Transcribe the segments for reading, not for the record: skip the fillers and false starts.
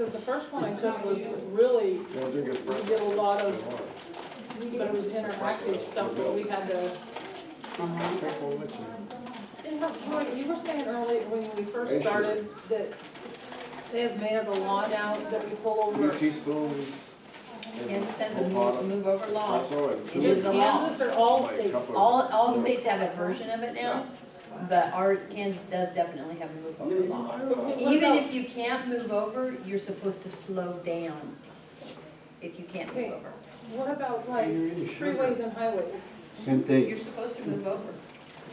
because the first one I took was really, we did a lot of, but it was interactive stuff where we had to. Yeah, Joy, you were saying earlier when we first started that they have made it a law now that we pull over. Teaspoons. Yes, it says a move over law. It Just is a law. Kansas or all states? All states have a version of it now, but our Kansas does definitely have a move over law. What Even about- if you can't move over, you're supposed to slow down if you can't move over. What about like freeways and highways? Same thing. You're supposed to move over.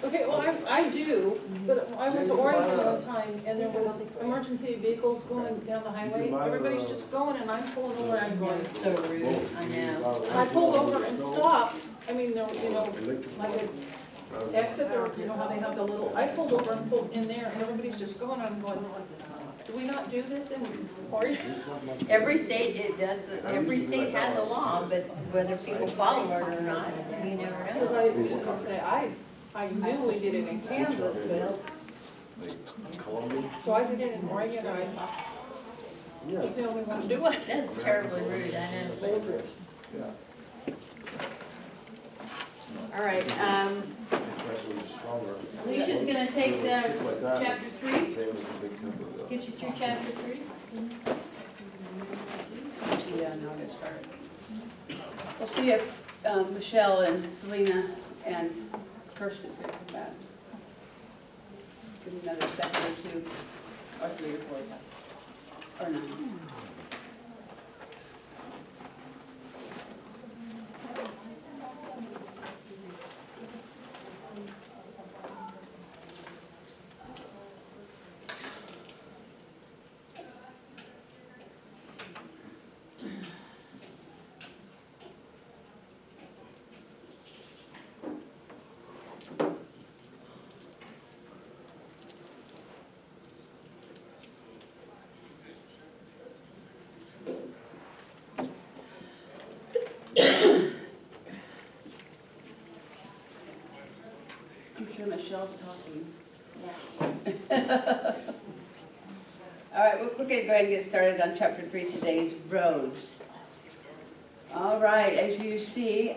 Okay, well, I do, but I went to Oregon one time and there was emergency vehicles going down the highway. Everybody's just going and I'm pulling over and I'm going. It's so rude, I know. I pulled over and stopped. I mean, there, you know, like an exit or, you know, how they have the little, I pulled over and pulled in there and everybody's just going. I'm going, do we not do this in Oregon? Every state, it does, every state has a law, but whether people follow it or not, you never Because know. I was gonna say, I knew we did it in Kansas, but, so I did it in Oregon, and I thought, I was the only one to do it. That's terribly rude, I know. All right, Alicia's gonna take the chapter 3, get you through chapter 3. Yeah, no, get started. We'll see if Michelle and Selena and Kirsten's gonna come back. Give them another second or two, or 3 or 4, or 9. I'm sure Michelle's talking. All right, we're gonna go ahead and get started on chapter 3, today's roads. All right, as you see,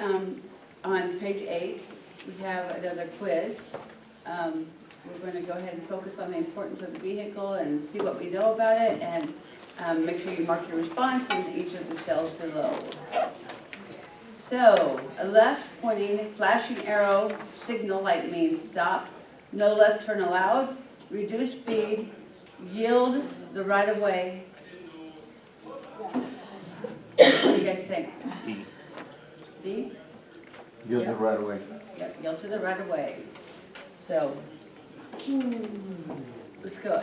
on page 8, we have another quiz. We're going to go ahead and focus on the importance of the vehicle and see what we know about it, and make sure you mark your response in each of the cells below. So, a left pointing flashing arrow signal light means stop, no left turn allowed, reduce speed, yield the right of way. What do you guys think? D. D? Use it right away. Yep, yield to the right of way. So, let's go.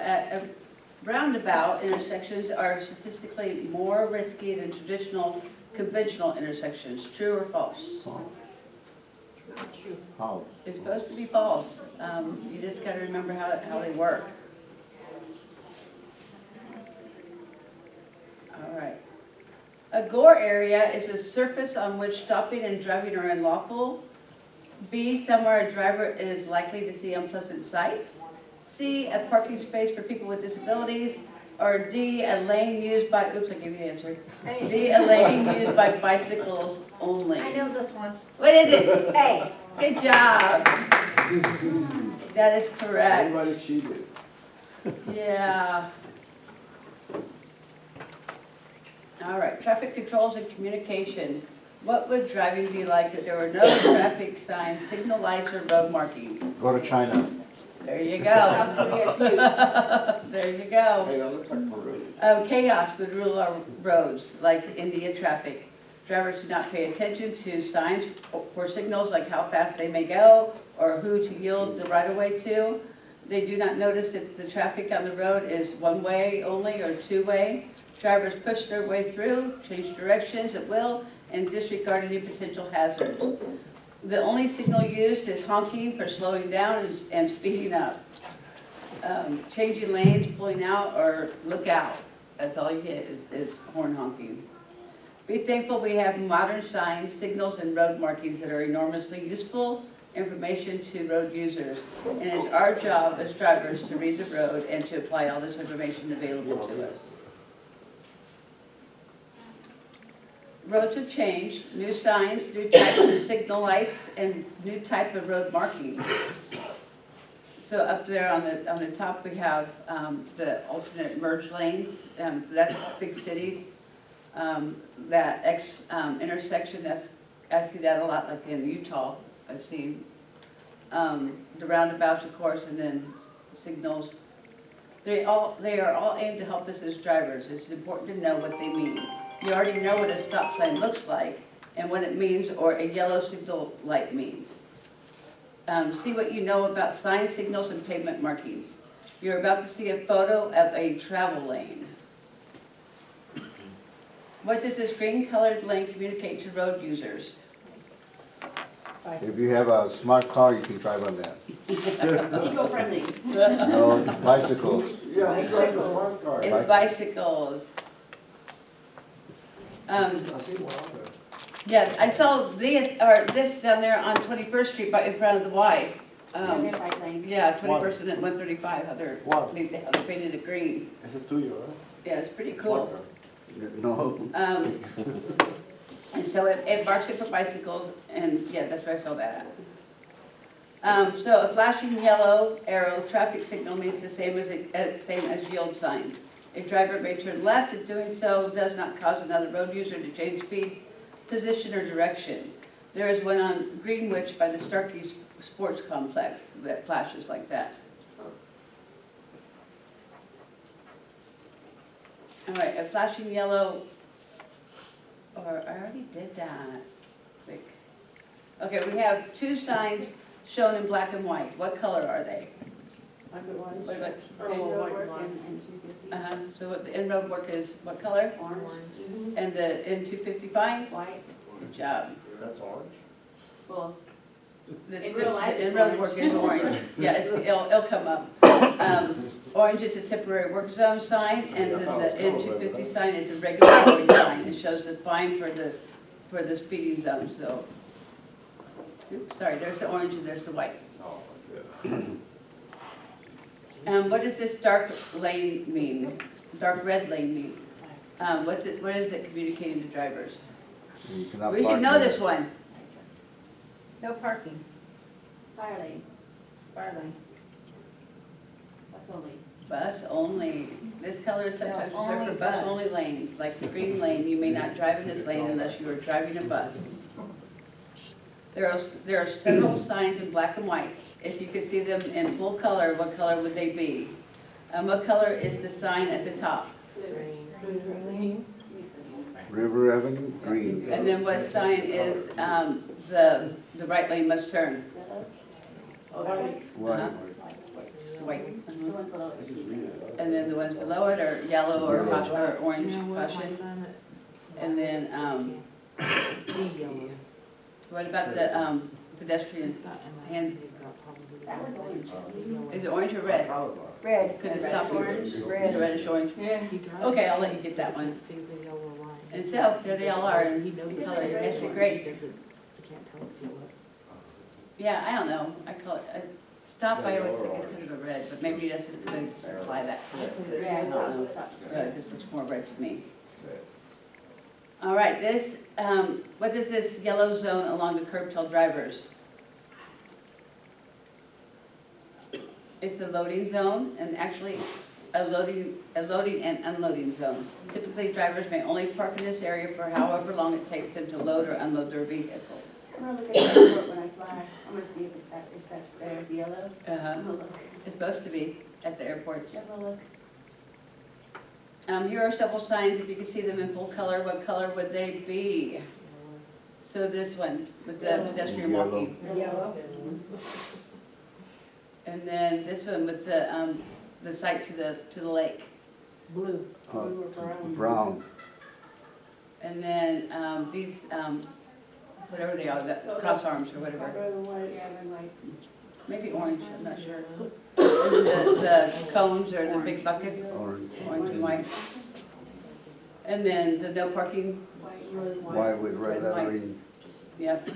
Roundabout intersections are statistically more risky than traditional conventional intersections. True or false? How? It's supposed to be false. You just got to remember how they work. All right. A gore area is a surface on which stopping and driving are unlawful. B, somewhere a driver is likely to see unpleasant sights. C, a parking space for people with disabilities. Or D, a lane used by, oops, I gave you the answer. D, a lane used by bicycles only. I know this one. What is it? Hey. Good job. That is correct. Everybody cheated. Yeah. All right, traffic controls and communication. What would driving be like if there were no traffic signs, signal lights, or road markings? Go to China. There you go. There you go. Hey, that looks like Peru. Chaos would rule our roads, like India traffic. Drivers do not pay attention to signs for signals like how fast they may go or who to yield the right-of-way to. They do not notice if the traffic on the road is one-way only or two-way. Drivers push their way through, change directions at will, and disregard any potential hazards. The only signal used is honking for slowing down and speeding up. Changing lanes, pulling out, or look out. That's all you get is horn honking. Be thankful we have modern signs, signals, and road markings that are enormously useful information to road users. And it's our job as drivers to read the road and to apply all this information available to us. roads have changed, new signs, new types of signal lights, and new type of road markings. So up there on the top, we have the alternate merge lanes, that's big cities. That intersection, I see that a lot, like in Utah, I've seen. The roundabouts, of course, and then signals. They are all aimed to help us as drivers. It's important to know what they mean. You already know what a stop sign looks like and what it means, or a yellow signal light means. See what you know about signs, signals, and pavement markings. You're about to see a photo of a travel lane. What does this green colored lane communicate to road users? If you have a smart car, you can drive on that. Eco-friendly. No, bicycles. Yeah, who drives a smart car? It's bicycles. I see one on there. Yeah, I saw this down there on 21st Street, in front of the Y. Yeah, 21st and 135, how they painted it green. Ese es tuyo, ¿eh? Yeah, it's pretty cool. No, And so it marks it for bicycles, and yeah, that's where I saw that at. So a flashing yellow arrow traffic signal means the same as yield signs. A driver may turn left, and doing so does not cause another road user to change speed, position, or direction. There is one on Greenwich by the Starkey Sports Complex that flashes like that. All right, a flashing yellow, or I already did that, I think. Okay, we have two signs shown in black and white. What color are they? What about, so what the in-road work is, what color? Orange. And the N255? White. Good job. That's orange. Well, The In real life, the it's in-road work is orange. orange. Yeah, it'll come up. Orange is a temporary work zone sign, and then the N250 sign is a regulatory sign. It shows the fine for the speeding zone, so. Oops, sorry, there's the orange and there's the white. Oh, good. What does this dark lane mean? Dark red lane mean? What is it communicating to drivers? you cannot We park should know there. this one. no parking. Fire lane. Fire lane. That's only. Bus only. This color is sometimes No, reserved for only bus bus. only lanes, like the green lane. You may not drive in this lane unless you are driving a bus. There are several signs in black and white. If you could see them in full color, what color would they be? What color is the sign at the top? River Avenue, green. And then what sign is the right lane must turn? White. White. Mhm. And then the ones below it are yellow or orange flashes. And then, what about the pedestrian hand? That was orange. Is it orange or red? Red. Could it stop you? Orange. Reddish orange. Yeah. Okay, I'll let you get that one. And so, there they all are, and he knows the color, yes, they're great. Yeah, I don't know, I call it, stop, I always think it's kind of a red, but maybe that's just because I apply that to it. I don't know. It just looks more red to me. All right, this, what is this yellow zone along the curb tell drivers? It's the loading zone, and actually a loading and unloading zone. Typically, drivers may only park in this area for however long it takes them to load or unload their vehicle. I'm gonna look at the airport when I fly. I'm gonna see if that's there, the yellow. I'm gonna look. It's supposed to be at the airports. Have a look. Here are several signs. If you could see them in full color, what color would they be? So this one with the pedestrian Yellow. walking. Yellow. And then this one with the sight to the lake. Blue. Uh, Blue or brown. Brown. And then these, whatever they are, the cross arms or whatever. Red and white. Yeah, red and white. Maybe orange, I'm not sure. And then the cones or the big buckets, Orange. orange and white. And then the no parking, White with red lettering. yep.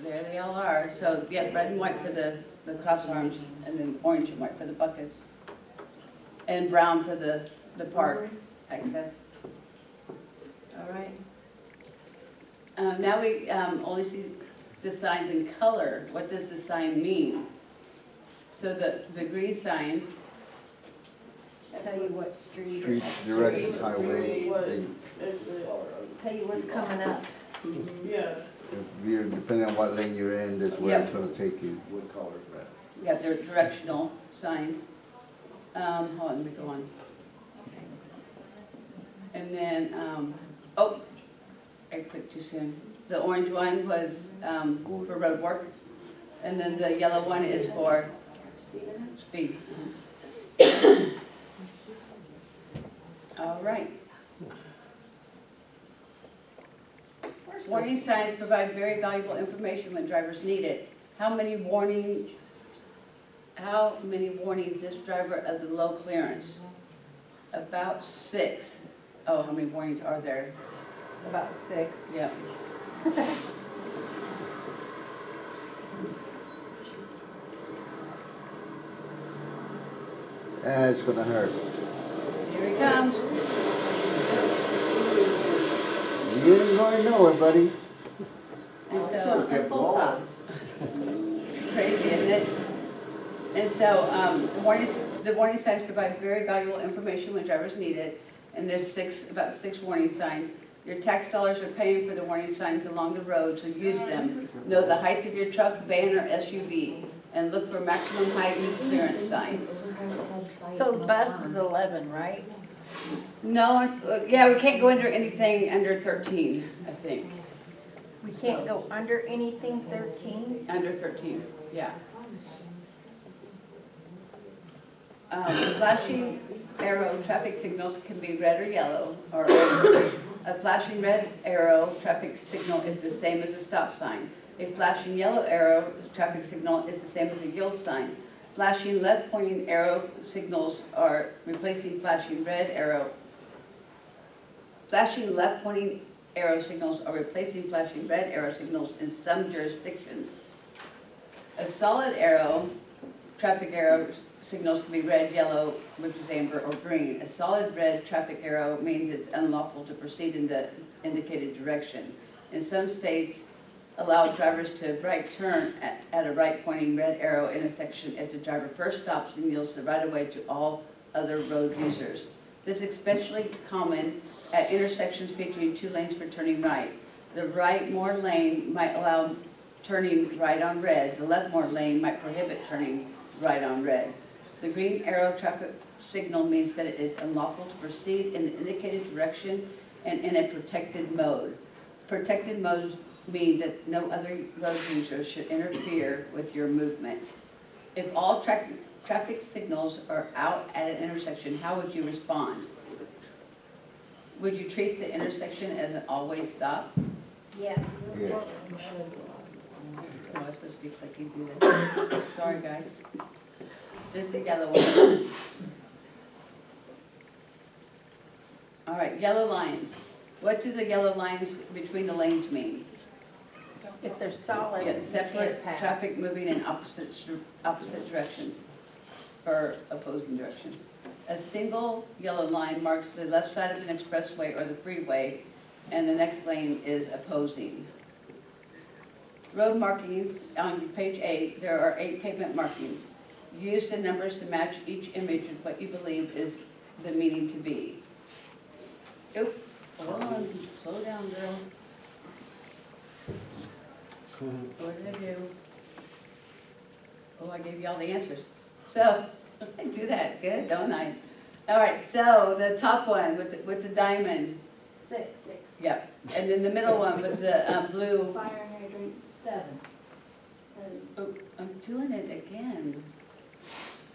There they all are. So, yeah, red and white for the cross arms, and then orange and white for the buckets. And brown for the park access. All right. Now we only see the signs in color. What does the sign mean? So the green signs, Tell you what street. Streets, directions, highways, Tell you what's coming up. Yeah. if you're, depending on what lane you're in, that's where it's gonna take you. What color is that? yeah, they're directional signs. Hold on, let me go on. And then, oh, I clicked too soon. The orange one was for road work, and then the yellow one is for speed. All right. Warning signs provide very valuable information when drivers need it. How many warnings this driver of the low clearance? About 6. Oh, how many warnings are there? About 6. Yep. It's gonna hurt. Here he comes. You ain't going nowhere, buddy. And so, That's full stop. crazy, isn't it? And so, the warning signs provide very valuable information when drivers need it. And there's about six warning signs. Your tax dollars are paying for the warning signs along the road, so use them. Know the height of your truck, van, or SUV, and look for maximum height and clearance signs. So the bus is 11, right? No, yeah, we can't go under anything under 13, I think. We can't go under anything 13? Under 13, yeah. Flashing arrow traffic signals can be red or yellow, or a flashing red arrow traffic signal is the same as a stop sign. A flashing yellow arrow traffic signal is the same as a yield sign. Flashing left pointing arrow signals are replacing flashing red arrow. Flashing left pointing arrow signals are replacing flashing red arrow signals in some jurisdictions. A solid arrow traffic arrow signals can be red, yellow, which is amber, or green. A solid red traffic arrow means it's unlawful to proceed in the indicated direction. In some states, allow drivers to right turn at a right pointing red arrow intersection if the driver first stops and yields the right of way to all other road users. This is especially common at intersections featuring 2 lanes for turning right. The right more lane might allow turning right on red. The left more lane might prohibit turning right on red. The green arrow traffic signal means that it is unlawful to proceed in the indicated direction and in a protected mode. Protected modes mean that no other road users should interfere with your movement. If all traffic signals are out at an intersection, how would you respond? Would you treat the intersection as an always stop? Yeah. Yeah. Oh, I was supposed to be clicking through this. Sorry, guys. There's the yellow one. All right, yellow lines. What do the yellow lines between the lanes mean? If they're solid, Yeah, you separate can't pass. traffic moving in opposite directions, or opposing directions. A single yellow line marks the left side of an expressway or the freeway, and the next lane is opposing. Road markings, on page 8, there are 8 pavement markings. Use the numbers to match each image with what you believe is the meaning to be. Oop, hold on, slow down, girl. What did I do? Oh, I gave you all the answers. So, I do that, good, don't I? All right, so the top one with the diamond, 6. yep. And then the middle one with the blue, Fire hydrant, 7. oh, I'm doing it again.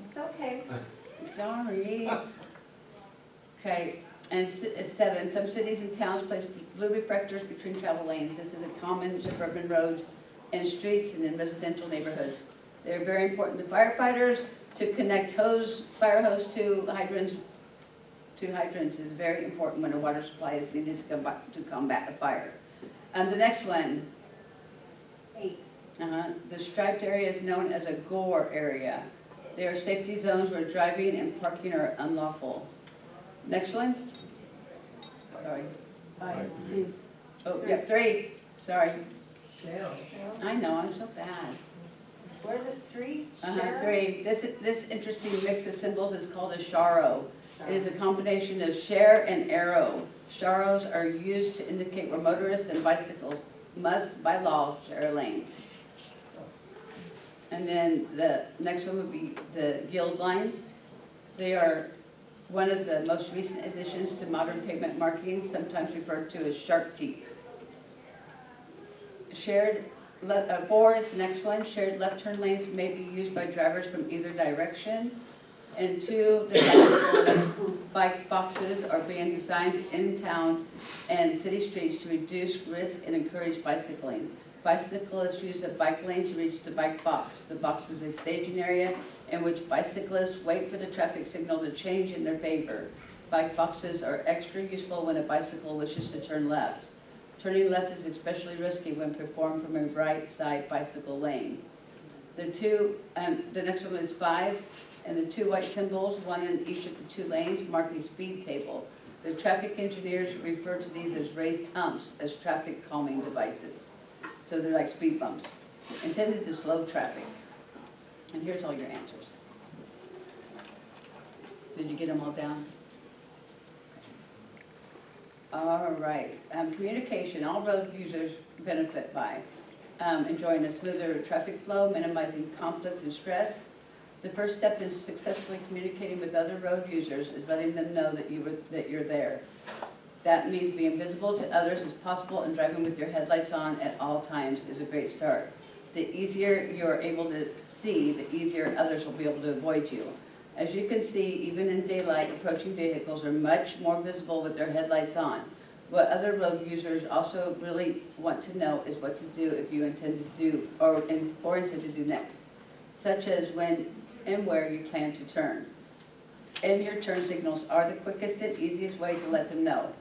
It's okay. Sorry. Okay, and 7, some cities and towns place blue reflectors between travel lanes. This is a common suburban roads and streets and in residential neighborhoods. They're very important to firefighters. To connect fire hose to hydrants is very important when a water supply is needed to combat a fire. The next one, 8. the striped area is known as a gore area. They are safety zones where driving and parking are unlawful. Next one. Sorry. 5, 2. Oh, yeah, 3. Sorry, Cheryl. I know, I'm so bad. What is it, 3? Three. This interesting mix of symbols is called a sharo. It is a combination of share and arrow. Sharos are used to indicate where motorists and bicycles must, by law, share a lane. And then the next one would be the guild lines. They are one of the most recent additions to modern pavement markings, sometimes referred to as shark teeth. Four is the next one. Shared left turn lanes may be used by drivers from either direction. And 2, the bike boxes are being designed in town and city streets to reduce risk and encourage bicycling. Bicyclists use a bike lane to reach the bike box. The box is a staging area in which bicyclists wait for the traffic signal to change in their favor. Bike boxes are extra useful when a bicycle wishes to turn left. Turning left is especially risky when performed from a right side bicycle lane. The next one is 5. And the 2 white symbols, one in each of the 2 lanes, mark a speed table. The traffic engineers refer to these as raised humps as traffic calming devices. So they're like speed bumps, intended to slow traffic. And here's all your answers. Did you get them all down? All right, communication, all road users benefit by enjoying a smoother traffic flow, minimizing conflict and stress. The first step in successfully communicating with other road users is letting them know that you're there. That means being visible to others as possible, and driving with your headlights on at all times is a great start. The easier you're able to see, the easier others will be able to avoid you. As you can see, even in daylight, approaching vehicles are much more visible with their headlights on. What other road users also really want to know is what to do if you intend to do or intend to do next, such as when and where you plan to turn. And your turn signals are the quickest and easiest way to let them know.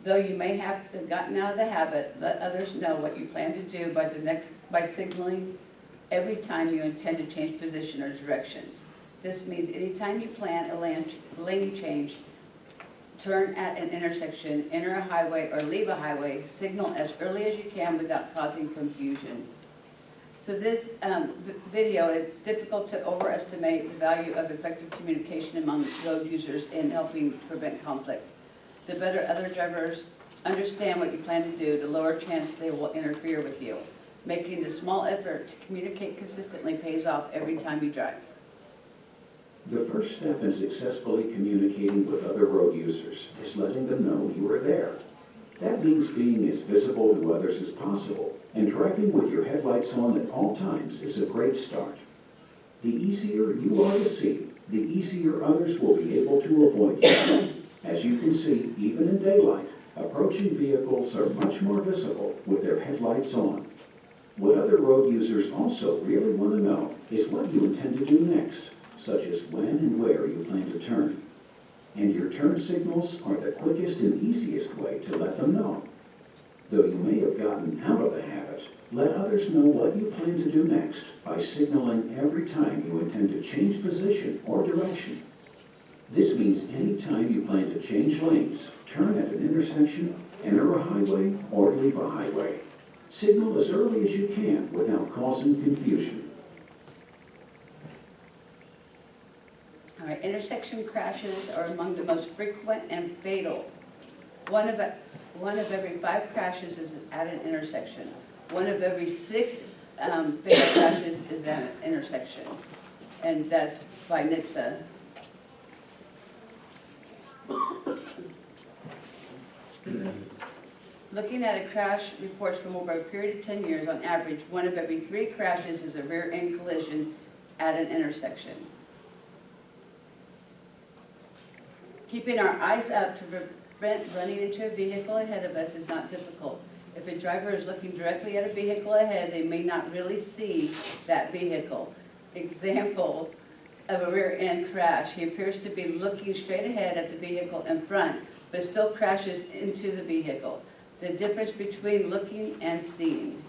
Though you may have gotten out of the habit, let others know what you plan to do by signaling every time you intend to change position or directions. This means anytime you plan a lane change, turn at an intersection, enter a highway, or leave a highway, signal as early as you can without causing confusion. So this video is difficult to overestimate the value of effective communication among road users in helping prevent conflict. The better other drivers understand what you plan to do, the lower chance they will interfere with you. Making the small effort to communicate consistently pays off every time you drive. The first step in successfully communicating with other road users is letting them know you are there. That means being as visible to others as possible, and driving with your headlights on at all times is a great start. The easier you are to see, the easier others will be able to avoid you. As you can see, even in daylight, approaching vehicles are much more visible with their headlights on. What other road users also really want to know is what you intend to do next, such as when and where you plan to turn. And your turn signals are the quickest and easiest way to let them know. Though you may have gotten out of the habit, let others know what you plan to do next by signaling every time you intend to change position or direction. This means any time you plan to change lanes, turn at an intersection, enter a highway, or leave a highway. Signal as early as you can without causing confusion. All right, intersection crashes are among the most frequent and fatal. One of every 5 crashes is at an intersection. One of every 6 fatal crashes is at an intersection. And that's by NHTSA. Looking at a crash reports from over a period of 10 years, on average, one of every 3 crashes is a rear-end collision at an intersection. Keeping our eyes up to prevent running into a vehicle ahead of us is not difficult. If a driver is looking directly at a vehicle ahead, they may not really see that vehicle. Example of a rear-end crash. He appears to be looking straight ahead at the vehicle in front, but still crashes into the vehicle. The difference between looking and seeing.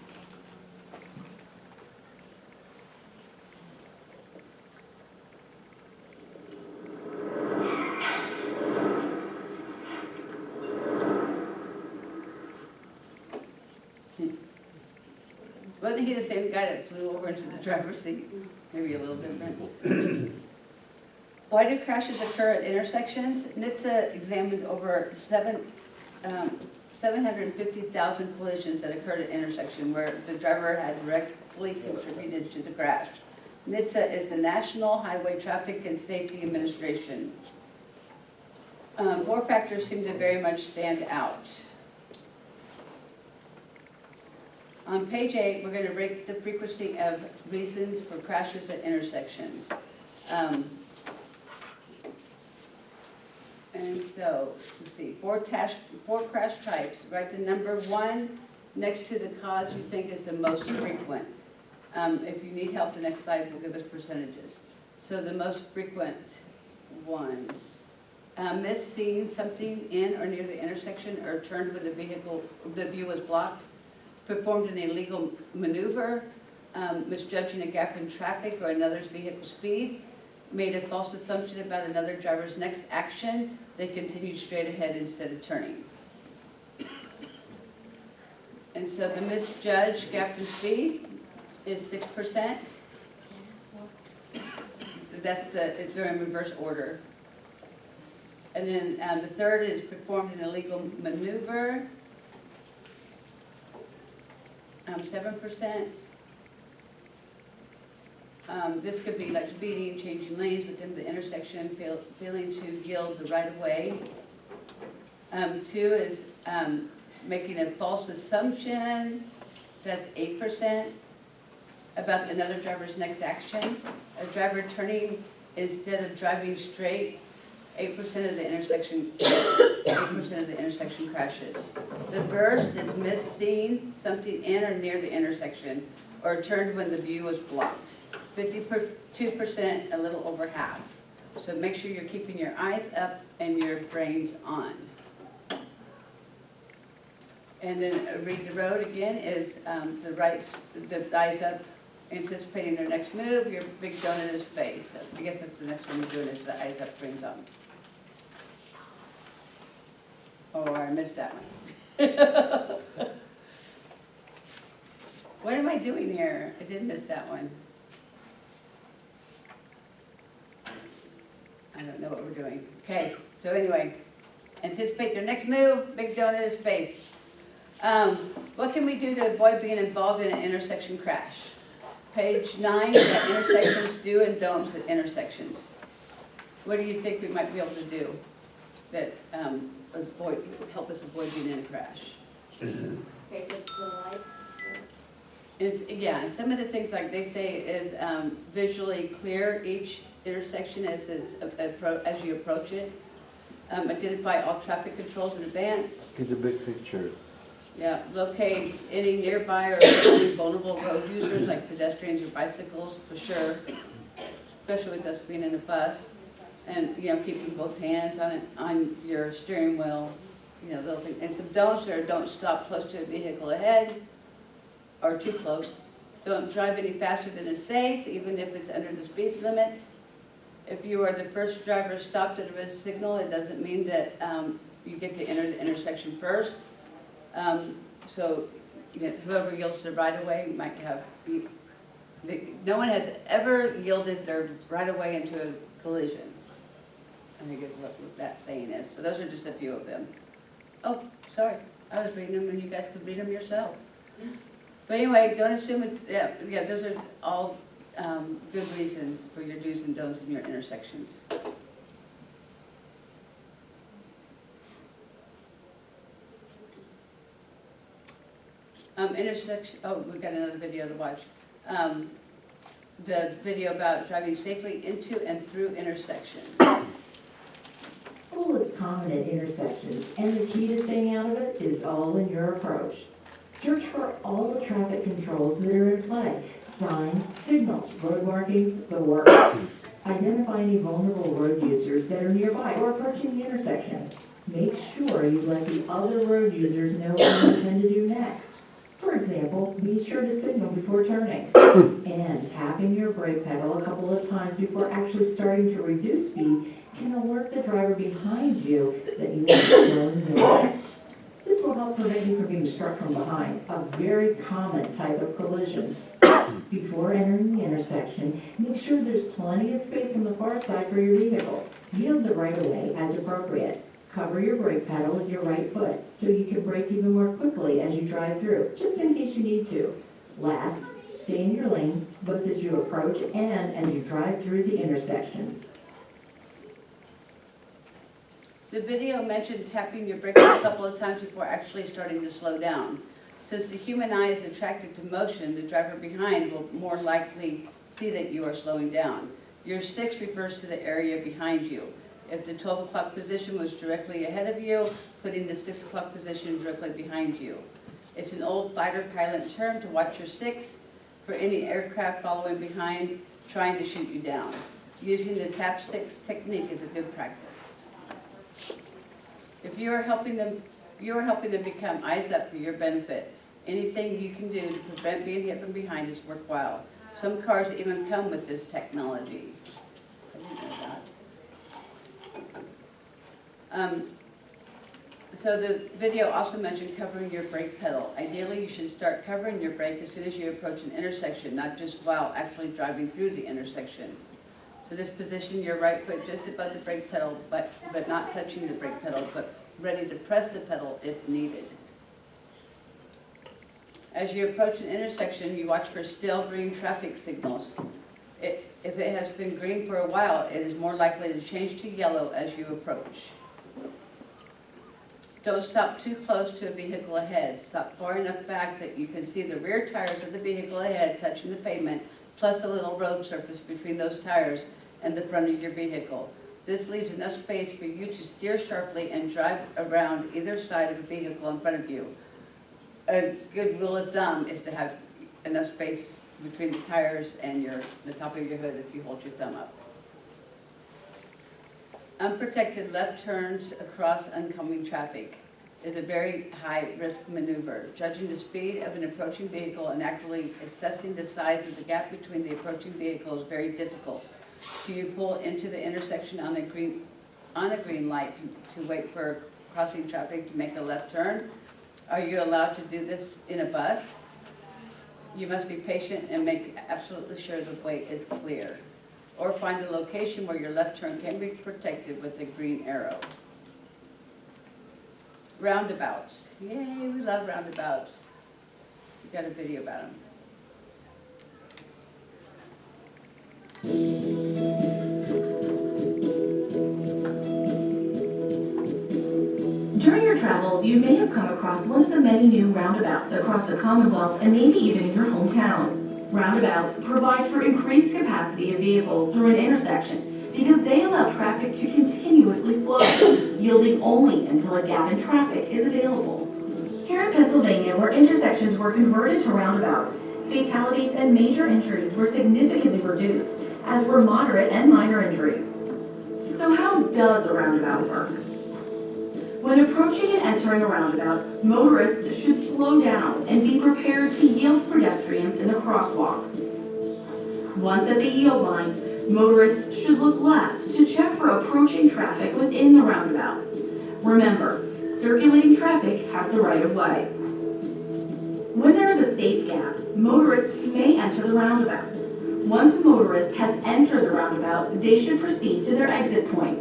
Wasn't he the same guy that flew over into the driver's seat? Maybe a little different. Why do crashes occur at intersections? NHTSA examined over 750,000 collisions that occurred at intersection where the driver had directly contributed to the crash. NHTSA is the National Highway Traffic and Safety Administration. 4 factors seem to very much stand out. On page 8, we're going to rate the frequency of reasons for crashes at intersections. And so, let's see, 4 crash types. Write the number 1 next to the cause you think is the most frequent. If you need help, the next slide will give us percentages. So the most frequent ones. Missed seeing something in or near the intersection or turned when the view was blocked. Performed an illegal maneuver. Misjudging a gap in traffic or another's vehicle speed. Made a false assumption about another driver's next action. They continued straight ahead instead of turning. And so the misjudged gap in speed is 6%. They're in reverse order. And then the third is performed an illegal maneuver, 7%. This could be like speeding, changing lanes within the intersection, failing to yield the right of way. 2 is making a false assumption, that's 8%, about another driver's next action. A driver turning instead of driving straight, 8% of the intersection, 8% of the intersection crashes. The first is missing something in or near the intersection, or turned when the view was blocked. 52%, a little over half. So make sure you're keeping your eyes up and your brains on. And then read the road again is the eyes up, anticipating their next move, your big donut is face. So I guess that's the next one we're doing is the eyes up, brains on. Oh, I missed that one. What am I doing here? I did miss that one. I don't know what we're doing. Okay, so anyway, anticipate their next move, big donut is face. What can we do to avoid being involved in an intersection crash? Page 9, we've got intersections, do and don'ts at intersections. What do you think we might be able to do that help us avoid being in a crash? Okay, the lights. Yeah, and some of the things like they say is visually clear each intersection as you approach it. Identify all traffic controls in advance. Get a big picture. Yeah, locate any nearby or any vulnerable road users like pedestrians or bicycles for sure, especially with us being in a bus. And, keeping both hands on your steering wheel, little things. And some don'ts are don't stop close to a vehicle ahead or too close. Don't drive any faster than is safe, even if it's under the speed limit. If you are the first driver stopped at a red signal, it doesn't mean that you get to enter the intersection first. So whoever yields the right-of-way might have, no one has ever yielded their right-of-way into a collision. I think is what that saying is. So those are just a few of them. Oh, sorry, I was reading them and you guys could read them yourself. But anyway, don't assume it, yeah, those are all good reasons for your do's and don'ts in your intersections. We've got another video to watch. The video about driving safely into and through intersections. Well, it's common at intersections, and the key to staying out of it is all in your approach. Search for all the traffic controls that are in play. Signs, signals, road markings, the works. Identify any vulnerable road users that are nearby or approaching the intersection. Make sure you let the other road users know what you intend to do next. For example, be sure to signal before turning. And tapping your brake pedal a couple of times before actually starting to reduce speed can alert the driver behind you that you are slowing down. This will help prevent you from being struck from behind, a very common type of collision. Before entering the intersection, make sure there's plenty of space on the far side for your vehicle. Yield the right of way as appropriate. Cover your brake pedal with your right foot so you can brake even more quickly as you drive through, just in case you need to. Last, stay in your lane both as you approach and as you drive through the intersection. The video mentioned tapping your brakes a couple of times before actually starting to slow down. Since the human eye is attracted to motion, the driver behind will more likely see that you are slowing down. Your 6 refers to the area behind you. If the 12 o'clock position was directly ahead of you, putting the 6 o'clock position directly behind you. It's an old fighter pilot term to watch your 6 for any aircraft following behind trying to shoot you down. Using the tap 6 technique is a good practice. If you are helping them become eyes up for your benefit. Anything you can do to prevent being hit from behind is worthwhile. Some cars even come with this technology. I didn't know that. So the video also mentioned covering your brake pedal. Ideally, you should start covering your brake as soon as you approach an intersection, not just while actually driving through the intersection. So just position your right foot just above the brake pedal, but not touching the brake pedal, but ready to press the pedal if needed. As you approach an intersection, you watch for still green traffic signals. If it has been green for a while, it is more likely to change to yellow as you approach. Don't stop too close to a vehicle ahead. Stop far enough back that you can see the rear tires of the vehicle ahead touching the pavement, plus a little road surface between those tires and the front of your vehicle. This leaves enough space for you to steer sharply and drive around either side of the vehicle in front of you. A good rule of thumb is to have enough space between the tires and the top of your hood if you hold your thumb up. Unprotected left turns across oncoming traffic is a very high-risk maneuver. Judging the speed of an approaching vehicle and accurately assessing the size of the gap between the approaching vehicle is very difficult. Do you pull into the intersection on a green light to wait for crossing traffic to make a left turn? Are you allowed to do this in a bus? You must be patient and make absolutely sure the way is clear. Or find a location where your left turn can be protected with a green arrow. Roundabouts. Yay, we love roundabouts. We got a video about them. During your travels, you may have come across one of the many new roundabouts across the Commonwealth and maybe even in your hometown. Roundabouts provide for increased capacity of vehicles through an intersection because they allow traffic to continuously flow, yielding only until a gap in traffic is available. Here in Pennsylvania, where intersections were converted to roundabouts, fatalities and major injuries were significantly reduced, as were moderate and minor injuries. So how does a roundabout work? When approaching and entering a roundabout, motorists should slow down and be prepared to yield to pedestrians in the crosswalk. Once at the yield line, motorists should look left to check for approaching traffic within the roundabout. Remember, circulating traffic has the right of way. When there is a safe gap, motorists may enter the roundabout. Once a motorist has entered the roundabout, they should proceed to their exit point.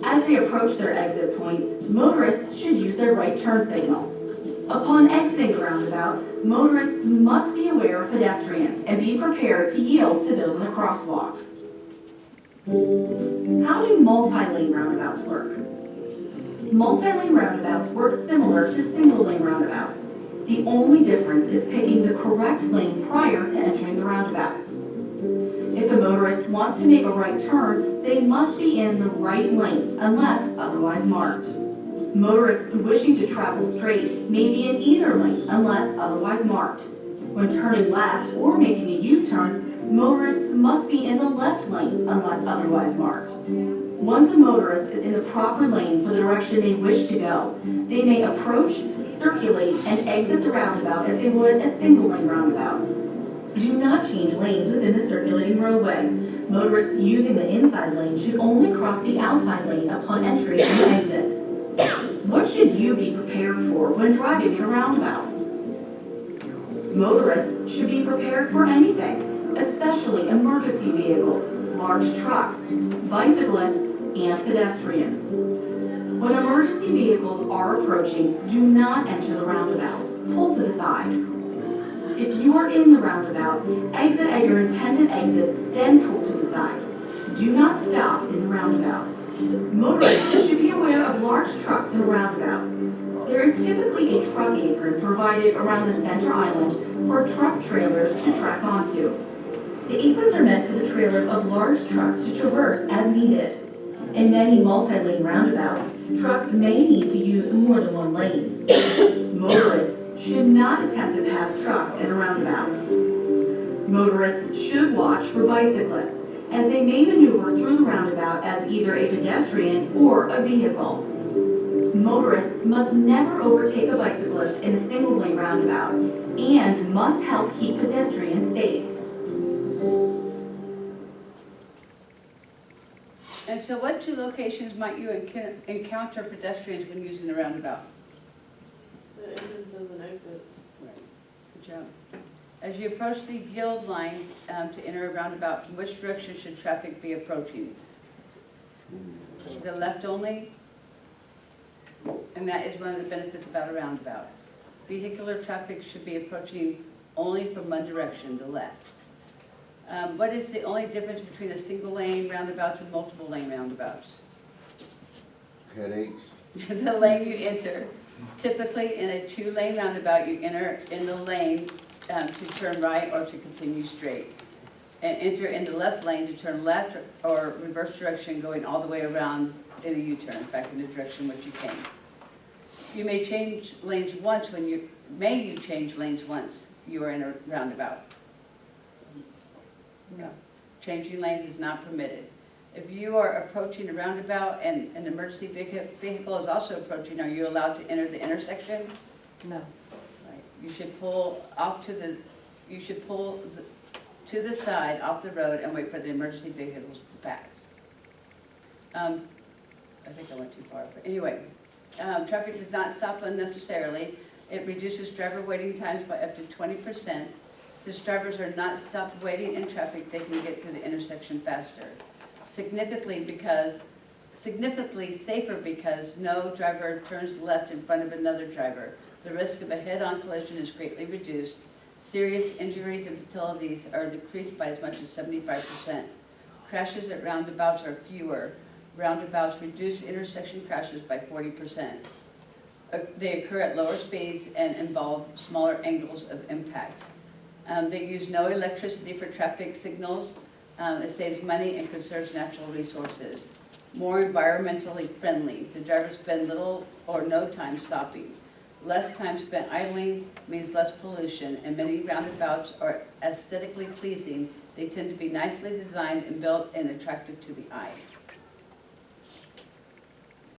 As they approach their exit point, motorists should use their right turn signal. Upon exiting the roundabout, motorists must be aware of pedestrians and be prepared to yield to those in the crosswalk. How do multi-lane roundabouts work? Multi-lane roundabouts work similar to single-lane roundabouts. The only difference is picking the correct lane prior to entering the roundabout. If a motorist wants to make a right turn, they must be in the right lane unless otherwise marked. Motorists wishing to travel straight may be in either lane unless otherwise marked. When turning left or making a U-turn, motorists must be in the left lane unless otherwise marked. Once a motorist is in the proper lane for the direction they wish to go, they may approach, circulate, and exit the roundabout as they would a single-lane roundabout. Do not change lanes within the circulating roadway. Motorists using the inside lane should only cross the outside lane upon entry and exit. What should you be prepared for when driving in a roundabout? Motorists should be prepared for anything, especially emergency vehicles, large trucks, bicyclists, and pedestrians. When emergency vehicles are approaching, do not enter the roundabout. Pull to the side. If you are in the roundabout, exit at your intended exit, then pull to the side. Do not stop in the roundabout. Motorists should be aware of large trucks in a roundabout. There is typically a truck apron provided around the center island for truck trailers to track onto. The aprons are meant for the trailers of large trucks to traverse as needed. In many multi-lane roundabouts, trucks may need to use more than one lane. Motorists should not attempt to pass trucks in a roundabout. Motorists should watch for bicyclists, as they may maneuver through the roundabout as either a pedestrian or a vehicle. Motorists must never overtake a bicyclist in a single-lane roundabout and must help keep pedestrians safe. And so what two locations might you encounter pedestrians when using the roundabout? The entrances and exit. Good job. As you approach the yield line to enter a roundabout, from which direction should traffic be approaching? The left only? And that is one of the benefits about a roundabout. Vehicular traffic should be approaching only from one direction, the left. What is the only difference between a single lane roundabouts and multiple lane roundabouts? Headaches. The lane you enter. Typically, in a two-lane roundabout, you enter in the lane to turn right or to continue straight. And enter in the left lane to turn left or reverse direction, going all the way around in a U-turn, back in the direction which you came. You may change lanes once when you change lanes once you are in a roundabout. No. Changing lanes is not permitted. If you are approaching a roundabout and an emergency vehicle is also approaching, are you allowed to enter the intersection? No. Right. You should pull off to the, to the side off the road and wait for the emergency vehicles to pass. I think I went too far, but anyway, traffic does not stop unnecessarily. It reduces driver waiting times by up to 20%. Since drivers are not stopped waiting in traffic, they can get to the intersection faster. Significantly safer because no driver turns left in front of another driver. The risk of a head-on collision is greatly reduced. Serious injuries and fatalities are decreased by as much as 75%. Crashes at roundabouts are fewer. Roundabouts reduce intersection crashes by 40%. They occur at lower speeds and involve smaller angles of impact. They use no electricity for traffic signals. It saves money and conserves natural resources. More environmentally friendly. The drivers spend little or no time stopping. Less time spent idling means less pollution, and many roundabouts are aesthetically pleasing. They tend to be nicely designed and built and attractive to the eye.